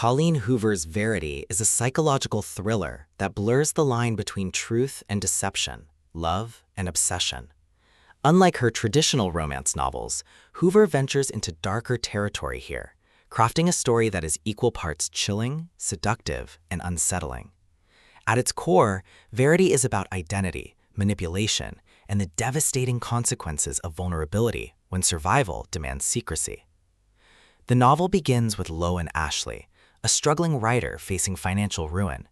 Colleen Hoover's Verity is a psychological thriller that blurs the line between truth and deception, love and obsession. Unlike her traditional romance novels, Hoover ventures into darker territory here, crafting a story that is equal parts chilling, seductive, and unsettling. At its core, Verity is about identity, manipulation, and the devastating consequences of vulnerability when survival demands secrecy. The novel begins with Lowen Ashley, a struggling writer facing financial ruin.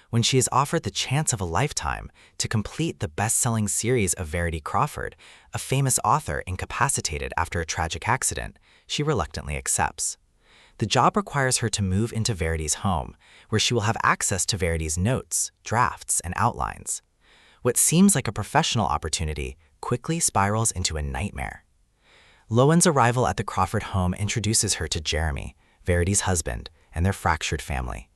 When she is offered the chance of a lifetime to complete the best-selling series of Verity Crawford, a famous author incapacitated after a tragic accident, she reluctantly accepts. The job requires her to move into Verity's home, where she will have access to Verity's notes, drafts, and outlines. What seems like a professional opportunity quickly spirals into a nightmare. Lowen's arrival at the Crawford home introduces her to Jeremy, Verity's husband, and their fractured family.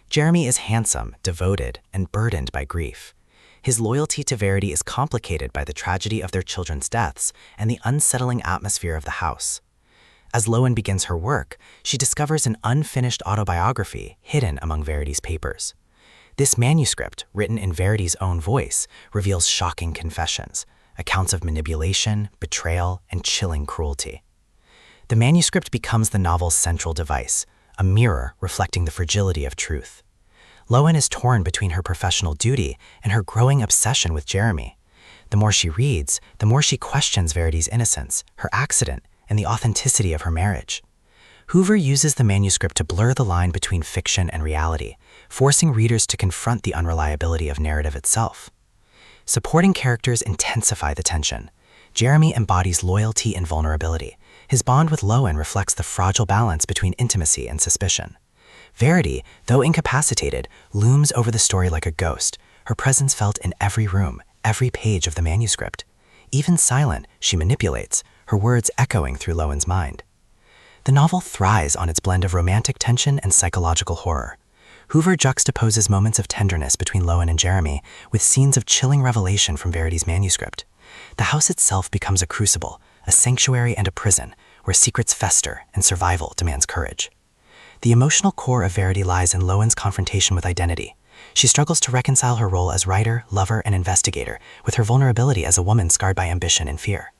Jeremy is handsome, devoted, and burdened by grief. His loyalty to Verity is complicated by the tragedy of their children's deaths and the unsettling atmosphere of the house. As Lowen begins her work, she discovers an unfinished autobiography hidden among Verity's papers. This manuscript, written in Verity's own voice, reveals shocking confessions, accounts of manipulation, betrayal, and chilling cruelty. The manuscript becomes the novel's central device, a mirror reflecting the fragility of truth. Lowen is torn between her professional duty and her growing obsession with Jeremy. The more she reads, the more she questions Verity's innocence, her accident, and the authenticity of her marriage. Hoover uses the manuscript to blur the line between fiction and reality, forcing readers to confront the unreliability of narrative itself. Supporting characters intensify the tension. Jeremy embodies loyalty and vulnerability. His bond with Lowen reflects the fragile balance between intimacy and suspicion. Verity, though incapacitated, looms over the story like a ghost, her presence felt in every room, every page of the manuscript. Even silent, she manipulates, her words echoing through Lowen's mind. The novel thrives on its blend of romantic tension and psychological horror. Hoover juxtaposes moments of tenderness between Lowen and Jeremy with scenes of chilling revelation from Verity's manuscript. The house itself becomes a crucible, a sanctuary and a prison, where secrets fester and survival demands courage. The emotional core of Verity lies in Lowen's confrontation with identity. She struggles to reconcile her role as writer, lover, and investigator with her vulnerability as a woman scarred by ambition and fear.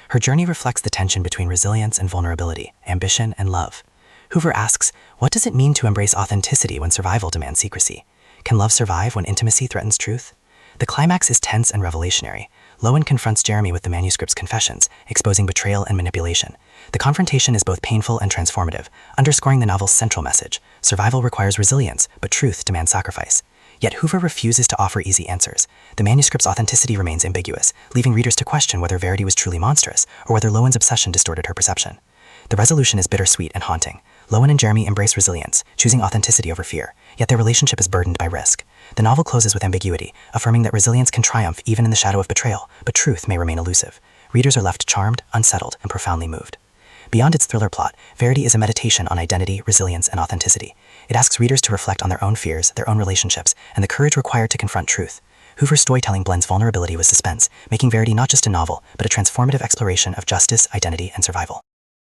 Her journey reflects the tension between resilience and vulnerability, ambition and love. Hoover asks, what does it mean to embrace authenticity when survival demands secrecy? Can love survive when intimacy threatens truth? The climax is tense and revelationary. Lowen confronts Jeremy with the manuscript's confessions, exposing betrayal and manipulation. The confrontation is both painful and transformative, underscoring the novel's central message. Survival requires resilience, but truth demands sacrifice. Yet Hoover refuses to offer easy answers. The manuscript's authenticity remains ambiguous, leaving readers to question whether Verity was truly monstrous or whether Lowen's obsession distorted her perception. The resolution is bittersweet and haunting. Lowen and Jeremy embrace resilience, choosing authenticity over fear, yet their relationship is burdened by risk. The novel closes with ambiguity, affirming that resilience can triumph even in the shadow of betrayal, but truth may remain elusive. Readers are left charmed, unsettled, and profoundly moved. Beyond its thriller plot, Verity is a meditation on identity, resilience, and authenticity. It asks readers to reflect on their own fears, their own relationships, and the courage required to confront truth. Hoover's storytelling blends vulnerability with suspense, making Verity not just a novel, but a transformative exploration of justice, identity, and survival.